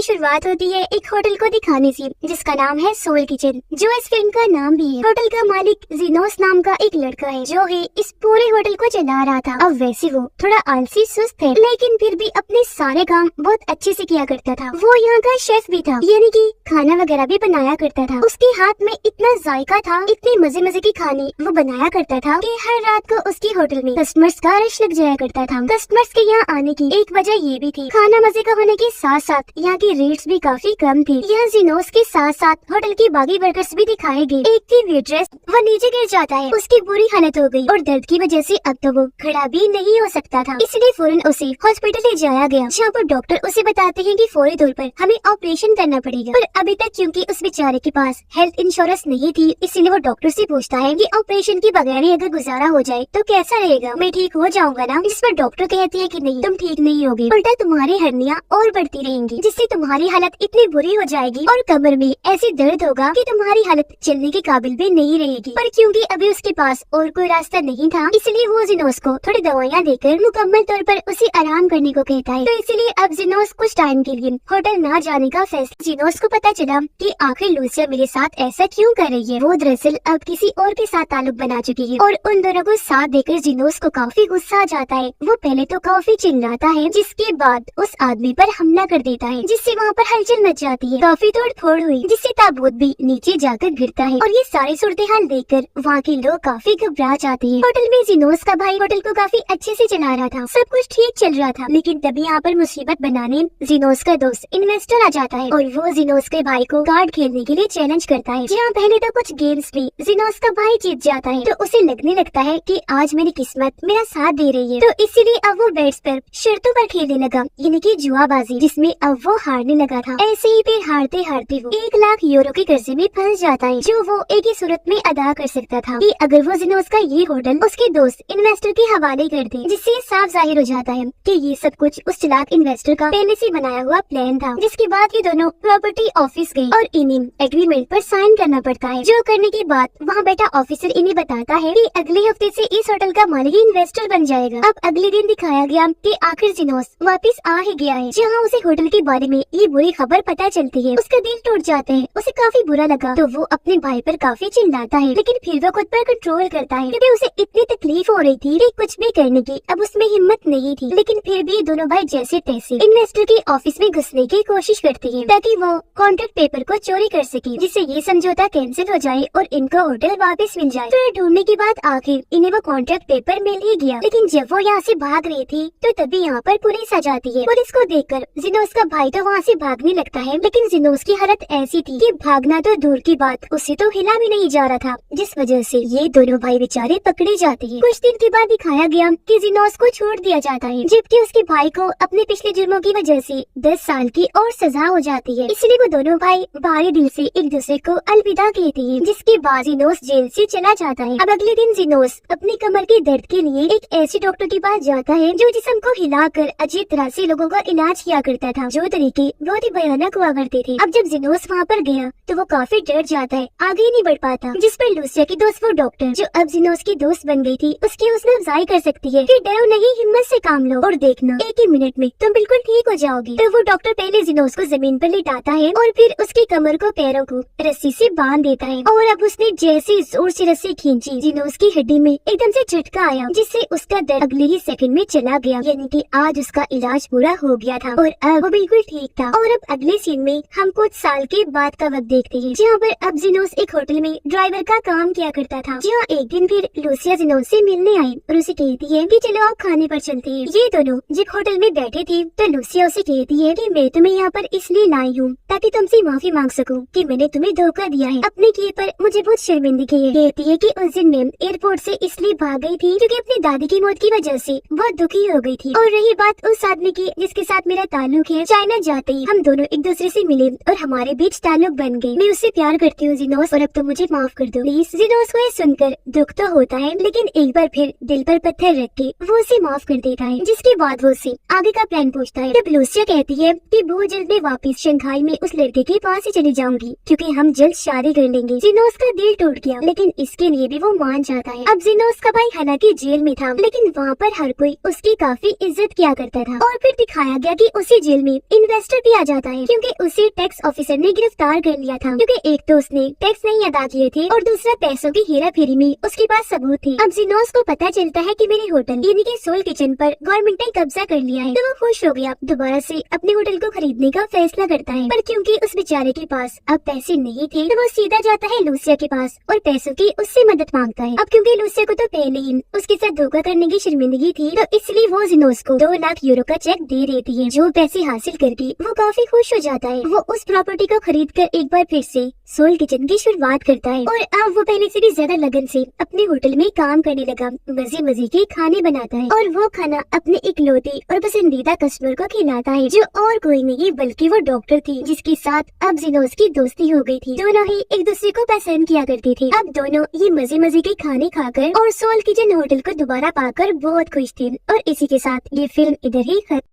शुरुआत होती है एक होटल को दिखाने से जिसका नाम है सोल किचन, जो इस फिल्म का नाम भी है। होटल का मालिक जीनोस नाम का एक लड़का है जो है इस पूरे होटल को चला रहा था। अब वैसे वो थोड़ा आलसी सुस्त है, लेकिन फिर भी अपने सारे काम बहुत अच्छे से किया करता था। वो यहाँ का शेफ भी था, यानी कि खाना वगैरह भी बनाया करता था। उसके हाथ में इतना जायका था, इतने मजे मजे की खाने वो बनाया करता था कि हर रात को उसकी होटल में कस्टमर्स का रश लग जाया करता था। कस्टमर्स के यहाँ आने की एक वजह ये भी थी, खाना मजे का होने के साथ साथ यहाँ की रेट्स भी काफी कम थी। यहाँ जीनोस के साथ साथ होटल की बाकी वर्कर्स भी दिखाए गए। एक थी वेट्रेस, वो नीचे गिर जाता है, उसकी बुरी हालत हो गई और दर्द की वजह से अब तो वो खड़ा भी नहीं हो सकता था। इसलिए फौरन उसे हॉस्पिटल ले जाया गया, जहाँ पर डॉक्टर उसे बताते हैं कि फौरी तौर पर हमें ऑपरेशन करना पड़ेगा। पर अभी तक क्योंकि उस बेचारे के पास हेल्थ इंश्योरेंस नहीं थी, इसीलिए वो डॉक्टर से पूछता है कि ऑपरेशन की बगैर ही अगर गुजारा हो जाए तो कैसा रहेगा, मैं ठीक हो जाऊंगा ना। जिस पर डॉक्टर कहती है कि नहीं, तुम ठीक नहीं होगी, उल्टा तुम्हारी हड्डियां और बढ़ती रहेंगी, जिससे तुम्हारी हालत इतनी बुरी हो जाएगी और कमर में ऐसी दर्द होगा कि तुम्हारी हालत चलने के काबिल भी नहीं रहेगी। पर क्योंकि अभी उसके पास और कोई रास्ता नहीं था, इसलिए वो जीनोस को थोड़ी दवाइयाँ देकर मुकम्मल तौर पर उसे आराम करने को कहता है। तो इसलिए अब जीनोस कुछ टाइम के लिए होटल ना जाने का फैसला। जीनोस को पता चला कि आखिर लूसिया मेरे साथ ऐसा क्यों कर रही है। वो दरअसल अब किसी और के साथ ताल्लुक बना चुकी है और उन दोनों को साथ देकर जीनोस को काफी गुस्सा आ जाता है। वो पहले तो काफी चिल्लाता है, जिसके बाद उस आदमी पर हमला कर देता है, जिससे वहाँ पर हलचल मच जाती है। काफी तोड़ फोड़ हुई, जिससे ताबूत भी नीचे जाकर गिरता है और ये सारी सूरत हाल देखकर वहाँ के लोग काफी घबरा जाते हैं। होटल में जीनोस का भाई होटल को काफी अच्छे से चला रहा था, सब कुछ ठीक चल रहा था, लेकिन तभी यहाँ पर मुसीबत बनाने जीनोस का दोस्त इन्वेस्टर आ जाता है और वो जीनोस के भाई को कार्ड खेलने के लिए चैलेंज करता है। जहाँ पहले तो कुछ गेम्स में जीनोस का भाई जीत जाता है, तो उसे लगने लगता है कि आज मेरी किस्मत मेरा साथ दे रही है। तो इसीलिए अब वो बेट्स पर शर्तों पर खेलने लगा, यानी कि जुआबाजी, जिसमें अब वो हारने लगा था। ऐसे ही फिर हारते हारते वो 1 लाख यूरो के कर्जे में फंस जाता है, जो वो एक ही सूरत में अदा कर सकता था कि अगर वो जीनोस का ये होटल उसके दोस्त इन्वेस्टर के हवाले कर दे, जिससे साफ जाहिर हो जाता है कि ये सब कुछ उस चालाक इन्वेस्टर का पहले से बनाया हुआ प्लान था। जिसके बाद ये दोनों प्रॉपर्टी ऑफिस गए और इन्हें एग्रीमेंट पर साइन करना पड़ता है, जो करने के बाद वहाँ बैठा ऑफिसर इन्हें बताता है कि अगले हफ्ते से इस होटल का मालिक इन्वेस्टर बन जाएगा। अब अगले दिन दिखाया गया कि आखिर जीनोस वापस आ ही गया है, जहाँ उसे होटल के बारे में ये बुरी खबर पता चलती है। उसका दिल टूट जाता है, उसे काफी बुरा लगा, तो वो अपने भाई पर काफी चिल्लाता है, लेकिन फिर वो खुद पर कंट्रोल करता है क्योंकि उसे इतनी तकलीफ हो रही थी कि कुछ भी करने की अब उसमें हिम्मत नहीं थी। लेकिन फिर भी दोनों भाई जैसे तैसे इन्वेस्टर के ऑफिस में घुसने की कोशिश करती है ताकि वो कॉन्ट्रैक्ट पेपर को चोरी कर सके, जिससे ये समझौता कैंसिल हो जाए और इनको होटल वापस मिल जाए। तो ढूंढने के बाद आखिर इन्हें वो कॉन्ट्रैक्ट पेपर मिल ही गया। लेकिन जब वो यहाँ से भाग रही थी तो तभी यहाँ पर पुलिस आ जाती है। पुलिस को देखकर जीनोस का भाई तो वहाँ से भागने लगता है, लेकिन जीनोस की हालत ऐसी थी कि भागना तो दूर की बात, उससे तो हिला भी नहीं जा रहा था, जिस वजह से ये दोनों भाई बेचारे पकड़े जाते हैं। कुछ दिन के बाद दिखाया गया कि जीनोस को छोड़ दिया जाता है, जबकि उसके भाई को अपने पिछले जुर्मों की वजह से 10 साल की और सजा हो जाती है। इसलिए वो दोनों भाई भारी दिल से एक दूसरे को अलविदा कहते हैं, जिसके बाद जीनोस जेल से चला जाता है। अब अगले दिन जीनोस अपनी कमर के दर्द के लिए एक ऐसे डॉक्टर के पास जाता है जो जिस्म को हिलाकर अजीब तरह से लोगों का इलाज किया करता था, जो तरीके बहुत ही भयानक हुआ करते थे। अब जब जीनोस वहाँ पर गया तो वो काफी डर जाता है, आगे नहीं बढ़ पाता, जिस पर लूसिया की दोस्त वो डॉक्टर जो अब जीनोस की दोस्त बन गई थी उसकी हौसला अफजाई कर सकती है कि डरो नहीं, हिम्मत से काम लो और देखना एक ही मिनट में तुम बिल्कुल ठीक हो जाओगी। तो वो डॉक्टर पहले जीनोस को जमीन पर लिटाता है और फिर उसकी कमर को पैरों को रस्सी से बांध देता है। और अब उसने जैसे जोर से रस्सी खींची, जीनोस की हड्डी में एकदम से झटका आया, जिससे उसका दर्द अगले ही सेकंड में चला गया, यानी कि आज उसका इलाज पूरा हो गया था और अब वो बिल्कुल ठीक था। और अब अगले सीन में हम कुछ साल के बाद का वक्त देखते हैं, जहाँ पर अब जीनोस एक होटल में ड्राइवर का काम किया करता था। जहाँ एक दिन फिर लूसिया जीनोस से मिलने आई और उसे कहती है कि चलो आप खाने पर चलते हैं। ये दोनों जब होटल में बैठे थे तो लूसिया उसे कहती है कि मैं तुम्हें यहाँ पर इसलिए लाई हूँ ताकि तुमसे माफी मांग सकूं कि मैंने तुम्हें धोखा दिया है, अपने किए पर मुझे बहुत शर्मिंदगी है। कहती है कि उस दिन मैं एयरपोर्ट से इसलिए भाग गई थी क्योंकि अपनी दादी की मौत की वजह से बहुत दुखी हो गई थी। और रही बात उस आदमी की जिसके साथ मेरा ताल्लुक है, चाइना जाते ही हम दोनों एक दूसरे से मिले और हमारे बीच ताल्लुक बन गए। मैं उससे प्यार करती हूँ जीनोस, और अब तो मुझे माफ कर दो प्लीज। जीनोस को ये सुनकर दुख तो होता है, लेकिन एक बार फिर दिल पर पत्थर रख के वो उसे माफ कर देता है। जिसके बाद वो उसे आगे का प्लान पूछता है। जब लूसिया कहती है कि बहुत जल्द मैं वापस शंघाई में उस लड़के के पास ही चली जाऊंगी क्योंकि हम जल्द शादी कर लेंगे। जीनोस का दिल टूट गया, लेकिन इसके लिए भी वो मान जाता है। अब जीनोस का भाई हालांकि जेल में था, लेकिन वहाँ पर हर कोई उसकी काफी इज्जत किया करता था। और फिर दिखाया गया कि उसी जेल में इन्वेस्टर मास्टर भी आ जाता है क्योंकि उसे टैक्स ऑफिसर ने गिरफ्तार कर लिया था क्योंकि एक तो उसने टैक्स नहीं अदा किए थे और दूसरा पैसों की हेरा फेरी में उसके पास सबूत थे। अब जिनोस को पता चलता है कि मेरे होटल यानी कि सोल किचन पर गवर्नमेंट ने कब्जा कर लिया है, तो वो खुश हो गया, दोबारा से अपने होटल को खरीदने का फैसला करता है। पर क्योंकि उस बेचारे के पास अब पैसे नहीं थे तो वो सीधा जाता है लूसिया के पास और पैसों की उससे मदद मांगता है। अब क्योंकि लूसिया को तो पहले ही उसके साथ धोखा करने की शर्मिंदगी थी, तो इसलिए वो जिनोस को 2 लाख यूरो का चेक दे देती है। जो पैसे हासिल करके वो काफी खुश हो जाता है। वो उस प्रॉपर्टी को खरीद कर एक बार फिर से सोल किचन की शुरुआत करता है और अब वो पहले से भी ज्यादा लगन से अपने होटल में काम करने लगा, मजे मजे के खाने बनाता है और वो खाना अपने इकलौते और पसंदीदा कस्टमर को खिलाता है, जो और कोई नहीं बल्कि वो डॉक्टर थी, जिसके साथ अब जिनोस की दोस्ती हो गई थी। दोनों ही एक दूसरे को पसंद किया करते थे। अब दोनों ये मजे मजे के खाने खाकर और सोल किचन होटल को दोबारा पाकर बहुत खुश थे और इसी के साथ ये फिल्म इधर ही खत्म।